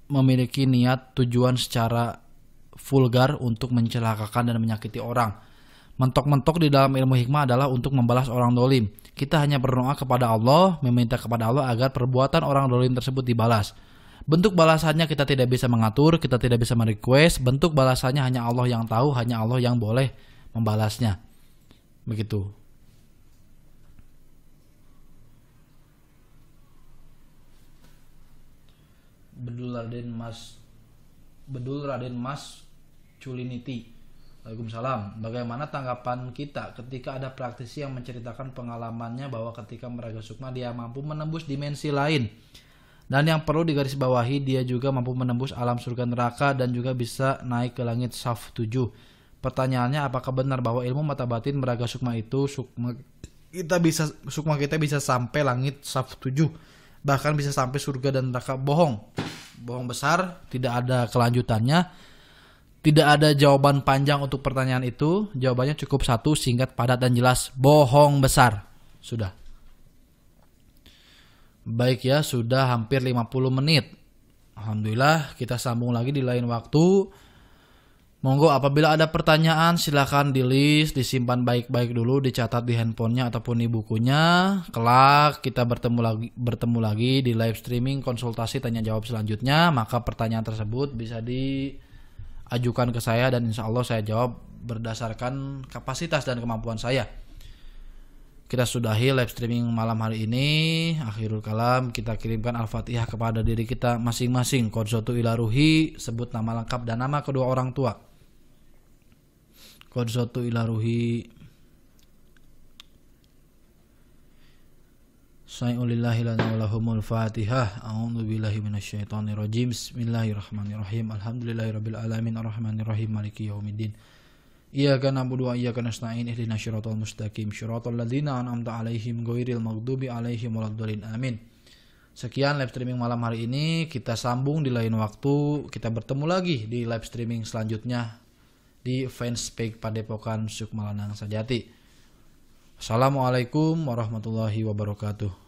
Speaker 1: memiliki niat tujuan secara vulgar untuk mencelakakan dan menyakiti orang. Mentok-mentok di dalam ilmu hikmah adalah untuk membalas orang dolim. Kita hanya berdoa kepada Allah, meminta kepada Allah agar perbuatan orang dolim tersebut dibalas. Bentuk balasannya kita tidak bisa mengatur, kita tidak bisa merequest. Bentuk balasannya hanya Allah yang tahu, hanya Allah yang boleh membalasnya. Begitu. Bedul Raden Mas Culiniti. Waalaikumsalam. Bagaimana tanggapan kita ketika ada praktisi yang menceritakan pengalamannya bahwa ketika meraga sukma dia mampu menembus dimensi lain? Dan yang perlu digarisbawahi, dia juga mampu menembus alam surga neraka dan juga bisa naik ke langit saf 7. Pertanyaannya, apakah benar bahwa ilmu mata batin meraga sukma itu sukma kita bisa sampai langit saf 7, bahkan bisa sampai surga dan neraka? Bohong besar, tidak ada kelanjutannya, tidak ada jawaban panjang untuk pertanyaan itu. Jawabannya cukup 1, singkat, padat, dan jelas. Bohong besar. Sudah. Baik ya, sudah hampir 50 menit. Alhamdulillah, kita sambung lagi di lain waktu. Monggo apabila ada pertanyaan silahkan di list, disimpan baik-baik dulu, dicatat di handphonenya ataupun di bukunya. Kelak kita bertemu lagi di live streaming konsultasi tanya jawab selanjutnya. Maka pertanyaan tersebut bisa diajukan ke saya dan insya Allah saya jawab berdasarkan kapasitas dan kemampuan saya. Kita sudahi live streaming malam hari ini. Akhirul kalam, kita kirimkan Al-Fatihah kepada diri kita masing-masing. Qadzotu ila ruhi, sebut nama lengkap dan nama kedua orang tua. Qadzotu ila ruhi. Sayyulillahi lana walahumul fatihah. A'udzu billahi minasyaitonir rajim. Bismillahirrahmanirrahim. Alhamdulillahirabbil alamin arrahmanirrahim maliki yaumiddin. Iyyaka na'budu wa iyyaka nasta'in ihdinas siratal mustaqim siratal ladzina an'amta 'alaihim ghairil maghdubi 'alaihim waladdallin amin. Sekian live streaming malam hari ini, kita sambung di lain waktu. Kita bertemu lagi di live streaming selanjutnya di fanspage Padepokan Sukma Lanang Sajati. Assalamualaikum warahmatullahi wabarakatuh.